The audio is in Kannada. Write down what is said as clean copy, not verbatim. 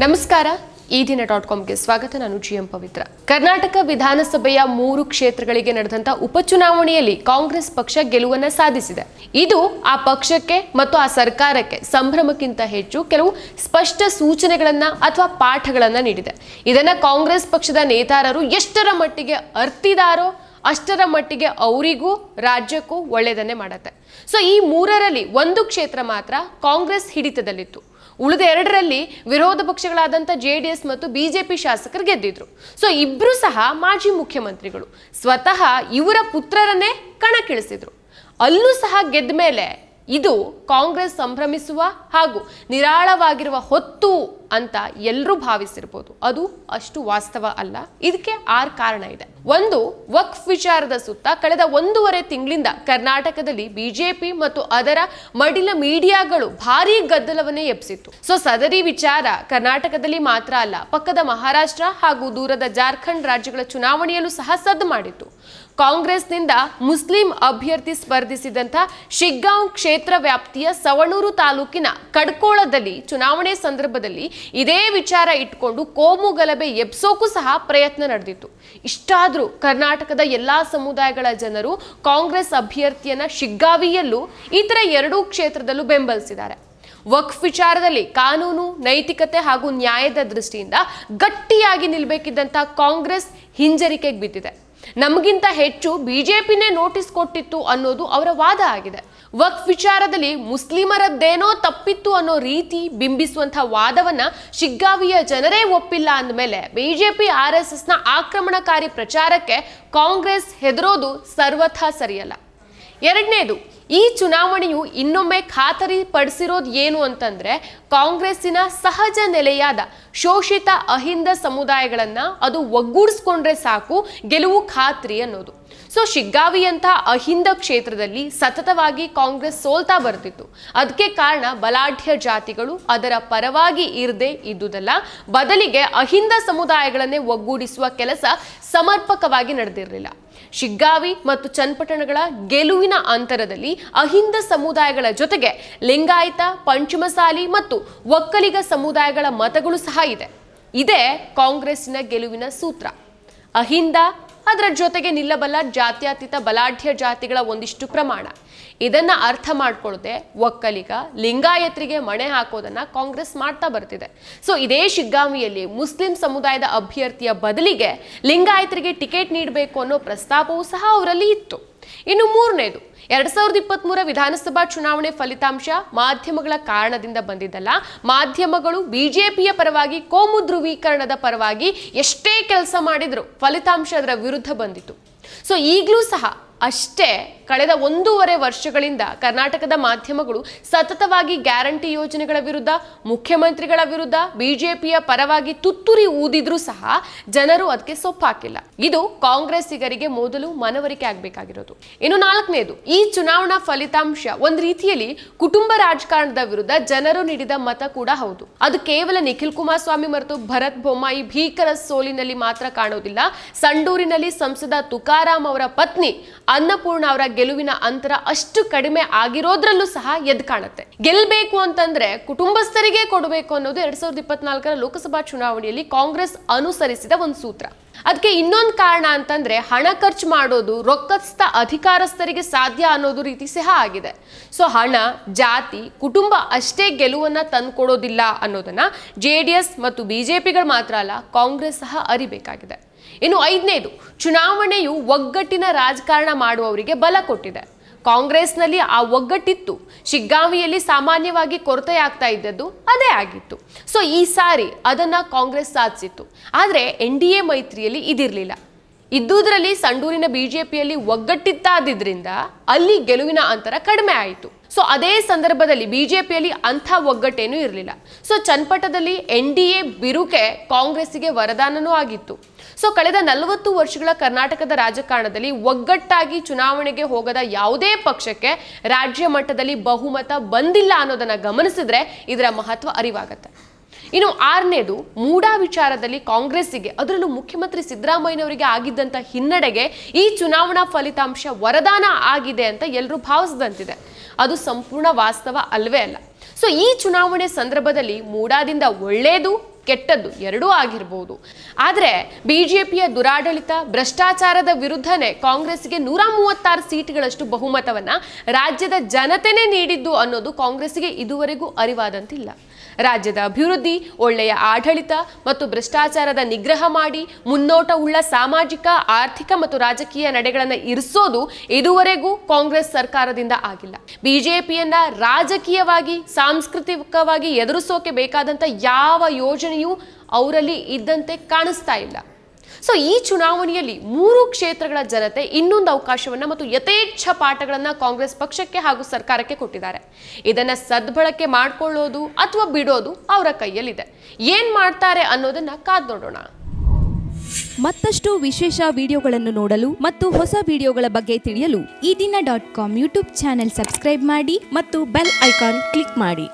ನಮಸ್ಕಾರ ಈ ದಿನ.comಗೆ ಸ್ವಾಗತ. ನಾನು GM ಪವಿತ್ರ. ಕರ್ನಾಟಕ ವಿಧಾನಸಭೆಯ 3 ಕ್ಷೇತ್ರಗಳಿಗೆ ನಡೆದಂತ ಉಪಚುನಾವಣೆಯಲ್ಲಿ ಕಾಂಗ್ರೆಸ್ ಪಕ್ಷ ಗೆಲುವನ್ನು ಸಾಧಿಸಿದೆ. ಇದು ಆ ಪಕ್ಷಕ್ಕೆ ಮತ್ತು ಆ ಸರ್ಕಾರಕ್ಕೆ ಸಂಭ್ರಮಕ್ಕಿಂತ ಹೆಚ್ಚು ಕೆಲವು ಸ್ಪಷ್ಟ ಸೂಚನೆಗಳನ್ನ ಅಥವಾ ಪಾಠಗಳನ್ನ ನೀಡಿದೆ. ಇದನ್ನ ಕಾಂಗ್ರೆಸ್ ಪಕ್ಷದ ನೇತಾರರು ಎಷ್ಟರ ಮಟ್ಟಿಗೆ ಅರ್ತಿದಾರೋ ಅಷ್ಟರ ಮಟ್ಟಿಗೆ ಅವರಿಗೂ ರಾಜ್ಯಕ್ಕೂ ಒಳ್ಳೆಯದನ್ನೇ ಮಾಡುತ್ತೆ. ಸೊ ಈ 3ರಲ್ಲಿ ಒಂದು ಕ್ಷೇತ್ರ ಮಾತ್ರ ಕಾಂಗ್ರೆಸ್ ಹಿಡಿತದಲ್ಲಿತ್ತು. ಉಳಿದ 2ರಲ್ಲಿ ವಿರೋಧ ಪಕ್ಷಗಳಾದಂಥ JDS ಮತ್ತು BJP ಶಾಸಕರು ಗೆದ್ದಿದ್ರು. ಸೊ ಇಬ್ರು ಸಹ ಮಾಜಿ ಮುಖ್ಯಮಂತ್ರಿಗಳು. ಸ್ವತಃ ಇವರ ಪುತ್ರರನ್ನೇ ಕಣಕ್ಕಿಳಿಸಿದ್ರು. ಅಲ್ಲೂ ಸಹ ಗೆದ್ದ ಮೇಲೆ ಇದು ಕಾಂಗ್ರೆಸ್ ಸಂಭ್ರಮಿಸುವ ಹಾಗೂ ನಿರಾಳವಾಗಿರುವ ಹೊತ್ತು ಅಂತ ಎಲ್ಲರೂ ಭಾವಿಸಿರ್ಬೋದು. ಅದು ಅಷ್ಟು ವಾಸ್ತವ ಅಲ್ಲ. ಇದಕ್ಕೆ 6 ಕಾರಣ ಇದೆ. ಒಂದು, ವಕ್ಫ್ ವಿಚಾರದ ಸುತ್ತ ಕಳೆದ 1.5 ತಿಂಗಳಿಂದ ಕರ್ನಾಟಕದಲ್ಲಿ BJP ಮತ್ತು ಅದರ ಮಡಿಲ ಮೀಡಿಯಾಗಳು ಭಾರೀ ಗದ್ದಲವನ್ನೇ ಎಬ್ಸಿತ್ತು. ಸೊ ಸದರಿ ವಿಚಾರ ಕರ್ನಾಟಕದಲ್ಲಿ ಮಾತ್ರ ಅಲ್ಲ, ಪಕ್ಕದ ಮಹಾರಾಷ್ಟ್ರ ಹಾಗೂ ದೂರದ ಜಾರ್ಖಂಡ್ ರಾಜ್ಯಗಳ ಚುನಾವಣೆಯಲ್ಲೂ ಸಹ ಸದ್ದು ಮಾಡಿತ್ತು. ಕಾಂಗ್ರೆಸ್ನಿಂದ ಮುಸ್ಲಿಂ ಅಭ್ಯರ್ಥಿ ಸ್ಪರ್ಧಿಸಿದಂಥ ಶಿಗ್ಗಾಂವ್ ಕ್ಷೇತ್ರ ವ್ಯಾಪ್ತಿಯ ಸವಣೂರು ತಾಲೂಕಿನ ಕಡ್ಕೋಳದಲ್ಲಿ ಚುನಾವಣೆ ಸಂದರ್ಭದಲ್ಲಿ ಇದೇ ವಿಚಾರ ಇಟ್ಕೊಂಡು ಕೋಮು ಗಲಭೆ ಎಬ್ಸೋಕು ಸಹ ಪ್ರಯತ್ನ ನಡೆದಿತ್ತು. ಇಷ್ಟಾದ್ರೂ ಕರ್ನಾಟಕದ ಎಲ್ಲಾ ಸಮುದಾಯಗಳ ಜನರು ಕಾಂಗ್ರೆಸ್ ಅಭ್ಯರ್ಥಿಯನ್ನ ಶಿಗ್ಗಾವಿಯಲ್ಲೂ ಇತರ 2 ಕ್ಷೇತ್ರದಲ್ಲೂ ಬೆಂಬಲಿಸಿದ್ದಾರೆ. ವಕ್ಫ್ ವಿಚಾರದಲ್ಲಿ ಕಾನೂನು, ನೈತಿಕತೆ ಹಾಗೂ ನ್ಯಾಯದ ದೃಷ್ಟಿಯಿಂದ ಗಟ್ಟಿಯಾಗಿ ನಿಲ್ಬೇಕಿದ್ದಂಥ ಕಾಂಗ್ರೆಸ್ ಹಿಂಜರಿಕೆಗೆ ಬಿದ್ದಿದೆ. ನಮಗಿಂತ ಹೆಚ್ಚು BJPನೇ ನೋಟಿಸ್ ಕೊಟ್ಟಿತ್ತು ಅನ್ನೋದು ಅವರ ವಾದ ಆಗಿದೆ. ವಕ್ಫ್ ವಿಚಾರದಲ್ಲಿ ಮುಸ್ಲಿಮರದ್ದೇನೋ ತಪ್ಪಿತ್ತು ಅನ್ನೋ ರೀತಿ ಬಿಂಬಿಸುವಂಥ ವಾದವನ್ನ ಶಿಗ್ಗಾವಿಯ ಜನರೇ ಒಪ್ಪಿಲ್ಲ ಅಂದಮೇಲೆ BJP RSSನ ಆಕ್ರಮಣಕಾರಿ ಪ್ರಚಾರಕ್ಕೆ ಕಾಂಗ್ರೆಸ್ ಹೆದರೋದು ಸರ್ವಥಾ ಸರಿಯಲ್ಲ. ಎರಡನೇದು, ಈ ಚುನಾವಣೆಯು ಇನ್ನೊಮ್ಮೆ ಖಾತರಿ ಪಡಿಸಿರೋದು ಏನು ಅಂತಂದ್ರೆ ಕಾಂಗ್ರೆಸ್ಸಿನ ಸಹಜ ನೆಲೆಯಾದ ಶೋಷಿತ ಅಹಿಂದ ಸಮುದಾಯಗಳನ್ನ ಅದು ಒಗ್ಗೂಡಿಸ್ಕೊಂಡ್ರೆ ಸಾಕು ಗೆಲುವು ಖಾತ್ರಿ ಅನ್ನೋದು. ಸೊ ಶಿಗ್ಗಾವಿಯಂಥ ಅಹಿಂದ ಕ್ಷೇತ್ರದಲ್ಲಿ ಸತತವಾಗಿ ಕಾಂಗ್ರೆಸ್ ಸೋಲ್ತಾ ಬರ್ತಿತ್ತು. ಅದಕ್ಕೆ ಕಾರಣ ಬಲಾಢ್ಯ ಜಾತಿಗಳು ಅದರ ಪರವಾಗಿ ಇರದೆ ಇದ್ದುದಲ್ಲ, ಬದಲಿಗೆ ಅಹಿಂದ ಸಮುದಾಯಗಳನ್ನೇ ಒಗ್ಗೂಡಿಸುವ ಕೆಲಸ ಸಮರ್ಪಕವಾಗಿ ನಡೆದಿರಲಿಲ್ಲ. ಶಿಗ್ಗಾವಿ ಮತ್ತು ಚನ್ನಪಟ್ಟಣಗಳ ಗೆಲುವಿನ ಅಂತರದಲ್ಲಿ ಅಹಿಂದ ಸಮುದಾಯಗಳ ಜೊತೆಗೆ ಲಿಂಗಾಯತ, ಪಂಚಮಸಾಲಿ ಮತ್ತು ಒಕ್ಕಲಿಗ ಸಮುದಾಯಗಳ ಮತಗಳು ಸಹ ಇದೆ. ಇದೇ ಕಾಂಗ್ರೆಸ್ಸಿನ ಗೆಲುವಿನ ಸೂತ್ರ. ಅಹಿಂದ, ಅದರ ಜೊತೆಗೆ ನಿಲ್ಲಬಲ್ಲ ಜಾತ್ಯತೀತ ಬಲಾಢ್ಯ ಜಾತಿಗಳ ಒಂದಿಷ್ಟು ಪ್ರಮಾಣ. ಇದನ್ನ ಅರ್ಥ ಮಾಡ್ಕೊಳ್ಳದೆ ಒಕ್ಕಲಿಗ, ಲಿಂಗಾಯತರಿಗೆ ಮಣೆ ಹಾಕೋದನ್ನ ಕಾಂಗ್ರೆಸ್ ಮಾಡ್ತಾ ಬರ್ತಿದೆ. ಸೊ ಇದೇ ಶಿಗ್ಗಾವಿಯಲ್ಲಿ ಮುಸ್ಲಿಂ ಸಮುದಾಯದ ಅಭ್ಯರ್ಥಿಯ ಬದಲಿಗೆ ಲಿಂಗಾಯತರಿಗೆ ಟಿಕೆಟ್ ನೀಡಬೇಕು ಅನ್ನೋ ಪ್ರಸ್ತಾಪವೂ ಸಹ ಅವರಲ್ಲಿ ಇತ್ತು. ಇನ್ನು ಮೂರನೇದು, 2023 ವಿಧಾನಸಭಾ ಚುನಾವಣೆ ಫಲಿತಾಂಶ ಮಾಧ್ಯಮಗಳ ಕಾರಣದಿಂದ ಬಂದಿದ್ದಲ್ಲ. ಮಾಧ್ಯಮಗಳು BJPಯ ಪರವಾಗಿ, ಕೋಮು ಧ್ರುವೀಕರಣದ ಪರವಾಗಿ ಎಷ್ಟೇ ಕೆಲಸ ಮಾಡಿದ್ರು ಫಲಿತಾಂಶ ಅದರ ವಿರುದ್ಧ ಬಂದಿತ್ತು. ಸೊ ಈಗಲೂ ಸಹ ಅಷ್ಟೇ ಕಳೆದ 1.5 ವರ್ಷಗಳಿಂದ ಕರ್ನಾಟಕದ ಮಾಧ್ಯಮಗಳು ಸತತವಾಗಿ ಗ್ಯಾರಂಟಿ ಯೋಜನೆಗಳ ವಿರುದ್ಧ, ಮುಖ್ಯಮಂತ್ರಿಗಳ ವಿರುದ್ಧ BJPಯ ಪರವಾಗಿ ತುತ್ತೂರಿ ಊದಿದ್ರೂ ಸಹ ಜನರು ಅದಕ್ಕೆ ಸೊಪ್ಪು ಹಾಕಿಲ್ಲ. ಇದು ಕಾಂಗ್ರೆಸ್ಸಿಗರಿಗೆ ಮೊದಲು ಮನವರಿಕೆ ಆಗಬೇಕಾಗಿರೋದು. ಇನ್ನು 4ನೇದು, ಈ ಚುನಾವಣಾ ಫಲಿತಾಂಶ ಒಂದು ರೀತಿಯಲ್ಲಿ ಕುಟುಂಬ ರಾಜಕಾರಣದ ವಿರುದ್ಧ ಜನರು ನೀಡಿದ ಮತ ಕೂಡ ಹೌದು. ಅದು ಕೇವಲ ನಿಖಿಲ್ ಕುಮಾರಸ್ವಾಮಿ ಮತ್ತು ಭರತ್ ಬೊಮ್ಮಾಯಿ ಭೀಕರ ಸೋಲಿನಲ್ಲಿ ಮಾತ್ರ ಕಾಣೋದಿಲ್ಲ. ಸಂಡೂರಿನಲ್ಲಿ ಸಂಸದ ತುಕಾರಾಂ ಅವರ ಪತ್ನಿ ಅನ್ನಪೂರ್ಣ ಅವರ ಗೆಲುವಿನ ಅಂತರ ಅಷ್ಟು ಕಡಿಮೆ ಆಗಿರೋದ್ರಲ್ಲೂ ಸಹ ಎದ್ದು ಕಾಣುತ್ತೆ. ಗೆಲ್ಲಬೇಕು ಅಂತಂದ್ರೆ ಕುಟುಂಬಸ್ಥರಿಗೆ ಕೊಡಬೇಕು ಅನ್ನೋದು 2024 ಲೋಕಸಭಾ ಚುನಾವಣೆಯಲ್ಲಿ ಕಾಂಗ್ರೆಸ್ ಅನುಸರಿಸಿದ ಒಂದು ಸೂತ್ರ. ಅದಕ್ಕೆ ಇನ್ನೊಂದು ಕಾರಣ ಅಂತಂದ್ರೆ ಹಣ ಖರ್ಚು ಮಾಡೋದು ರೊಕ್ಕಸ್ಥ ಅಧಿಕಾರಸ್ಥರಿಗೆ ಸಾಧ್ಯ ಅನ್ನೋದು ರೀತಿ ಸಹ ಆಗಿದೆ. ಸೊ ಹಣ, ಜಾತಿ, ಕುಟುಂಬ ಅಷ್ಟೇ ಗೆಲುವನ್ನ ತಂದ್ಕೊಡೋದಿಲ್ಲ ಅನ್ನೋದನ್ನ JDS ಮತ್ತು BJPಗಳು ಮಾತ್ರ ಅಲ್ಲ, ಕಾಂಗ್ರೆಸ್ ಸಹ ಅರಿಬೇಕಾಗಿದೆ. ಇನ್ನು 5ನೇದು, ಚುನಾವಣೆಯು ಒಗ್ಗಟ್ಟಿನ ರಾಜಕಾರಣ ಮಾಡುವವರಿಗೆ ಬಲ ಕೊಟ್ಟಿದೆ. ಕಾಂಗ್ರೆಸ್ನಲ್ಲಿ ಆ ಒಗ್ಗಟ್ಟಿತ್ತು. ಶಿಗ್ಗಾವಿಯಲ್ಲಿ ಸಾಮಾನ್ಯವಾಗಿ ಕೊರತೆ ಆಗ್ತಾ ಇದ್ದದ್ದು ಅದೇ ಆಗಿತ್ತು. ಸೊ ಈ ಸಾರಿ ಅದನ್ನ ಕಾಂಗ್ರೆಸ್ ಸಾಧಿಸಿತ್ತು. ಆದರೆ NDA ಮೈತ್ರಿಯಲ್ಲಿ ಇದಿರಲಿಲ್ಲ. ಇದ್ದುದರಲ್ಲಿ ಸಂಡೂರಿನ BJPಯಲ್ಲಿ ಒಗ್ಗಟ್ಟಿತ್ತಾದ್ರಿಂದ ಅಲ್ಲಿ ಗೆಲುವಿನ ಅಂತರ ಕಡಿಮೆ ಆಯಿತು. ಸೊ ಅದೇ ಸಂದರ್ಭದಲ್ಲಿ BJPಯಲ್ಲಿ ಅಂಥ ಒಗ್ಗಟ್ಟೇನೂ ಇರಲಿಲ್ಲ. ಸೊ ಚನ್ನಪಟ್ಟಣದಲ್ಲಿ NDA ಬಿರುಕೆ ಕಾಂಗ್ರೆಸ್ಸಿಗೆ ವರದಾನನೂ ಆಗಿತ್ತು. ಸೊ ಕಳೆದ 40 ವರ್ಷಗಳ ಕರ್ನಾಟಕದ ರಾಜಕಾರಣದಲ್ಲಿ ಒಗ್ಗಟ್ಟಾಗಿ ಚುನಾವಣೆಗೆ ಹೋಗದ ಯಾವುದೇ ಪಕ್ಷಕ್ಕೆ ರಾಜ್ಯ ಮಟ್ಟದಲ್ಲಿ ಬಹುಮತ ಬಂದಿಲ್ಲ ಅನ್ನೋದನ್ನ ಗಮನಿಸಿದ್ರೆ ಇದರ ಮಹತ್ವ ಅರಿವಾಗತ್ತೆ. ಇನ್ನು 6ನೇದು, ಮೂಡಾ ವಿಚಾರದಲ್ಲಿ ಕಾಂಗ್ರೆಸ್ಸಿಗೆ, ಅದರಲ್ಲೂ ಮುಖ್ಯಮಂತ್ರಿ ಸಿದ್ದರಾಮಯ್ಯನವರಿಗೆ ಆಗಿದ್ದಂಥ ಹಿನ್ನಡೆಗೆ ಈ ಚುನಾವಣಾ ಫಲಿತಾಂಶ ವರದಾನ ಆಗಿದೆ ಅಂತ ಎಲ್ಲರೂ ಭಾವಿಸಿದಂತಿದೆ. ಅದು ಸಂಪೂರ್ಣ ವಾಸ್ತವ ಅಲ್ವೇ ಅಲ್ಲ. ಸೊ ಈ ಚುನಾವಣೆ ಸಂದರ್ಭದಲ್ಲಿ ಮೂಡಾದಿಂದ ಒಳ್ಳೆಯದು ಕೆಟ್ಟದ್ದು ಎರಡೂ ಆಗಿರಬಹುದು. ಆದರೆ ಬಿಜೆಪಿಯ ದುರಾಡಳಿತ ಭ್ರಷ್ಟಾಚಾರದ ವಿರುದ್ಧನೇ ಕಾಂಗ್ರೆಸ್ಗೆ 136 ಸೀಟ್ಗಳಷ್ಟು ಬಹುಮತವನ್ನ ರಾಜ್ಯದ ಜನತೆನೇ ನೀಡಿದ್ದು ಅನ್ನೋದು ಕಾಂಗ್ರೆಸ್ಗೆ ಇದುವರೆಗೂ ಅರಿವಾದಂತಿಲ್ಲ. ರಾಜ್ಯದ ಅಭಿವೃದ್ಧಿ, ಒಳ್ಳೆಯ ಆಡಳಿತ ಮತ್ತು ಭ್ರಷ್ಟಾಚಾರದ ನಿಗ್ರಹ ಮಾಡಿ ಮುನ್ನೋಟವುಳ್ಳ ಸಾಮಾಜಿಕ, ಆರ್ಥಿಕ ಮತ್ತು ರಾಜಕೀಯ ನಡೆಗಳನ್ನು ಇರಿಸೋದು ಇದುವರೆಗೂ ಕಾಂಗ್ರೆಸ್ ಸರ್ಕಾರದಿಂದ ಆಗಿಲ್ಲ. ಬಿಜೆಪಿಯನ್ನ ರಾಜಕೀಯವಾಗಿ, ಸಾಂಸ್ಕೃತಿಕವಾಗಿ ಎದುರಿಸೋಕೆ ಬೇಕಾದಂತ ಯಾವ ಯೋಜನೆಯೂ ಅವರಲ್ಲಿ ಇದ್ದಂತೆ ಕಾಣಿಸ್ತಾ ಇಲ್ಲ. ಸೊ ಈ ಚುನಾವಣೆಯಲ್ಲಿ 3 ಕ್ಷೇತ್ರಗಳ ಜನತೆ ಇನ್ನೊಂದು ಅವಕಾಶವನ್ನ ಮತ್ತು ಯಥೇಚ್ಛ ಪಾಠಗಳನ್ನ ಕಾಂಗ್ರೆಸ್ ಪಕ್ಷಕ್ಕೆ ಹಾಗೂ ಸರ್ಕಾರಕ್ಕೆ ಕೊಟ್ಟಿದ್ದಾರೆ. ಇದನ್ನ ಸದ್ಬಳಕೆ ಮಾಡ್ಕೊಳ್ಳೋದು ಅಥವಾ ಬಿಡೋದು ಅವರ ಕೈಯಲ್ಲಿದೆ. ಏನ್ ಮಾಡ್ತಾರೆ ಅನ್ನೋದನ್ನ ಕಾದ್ ನೋಡೋಣ. ಮತ್ತಷ್ಟು ವಿಶೇಷ ವಿಡಿಯೋಗಳನ್ನು ನೋಡಲು ಮತ್ತು ಹೊಸ ವಿಡಿಯೋಗಳ ಬಗ್ಗೆ ತಿಳಿಯಲು ಈ ದಿನ .com ಯೂಟ್ಯೂಬ್ ಚಾನೆಲ್ ಸಬ್ಸ್ಕ್ರೈಬ್ ಮಾಡಿ ಮತ್ತು ಬೆಲ್ ಐಕಾನ್ ಕ್ಲಿಕ್ ಮಾಡಿ.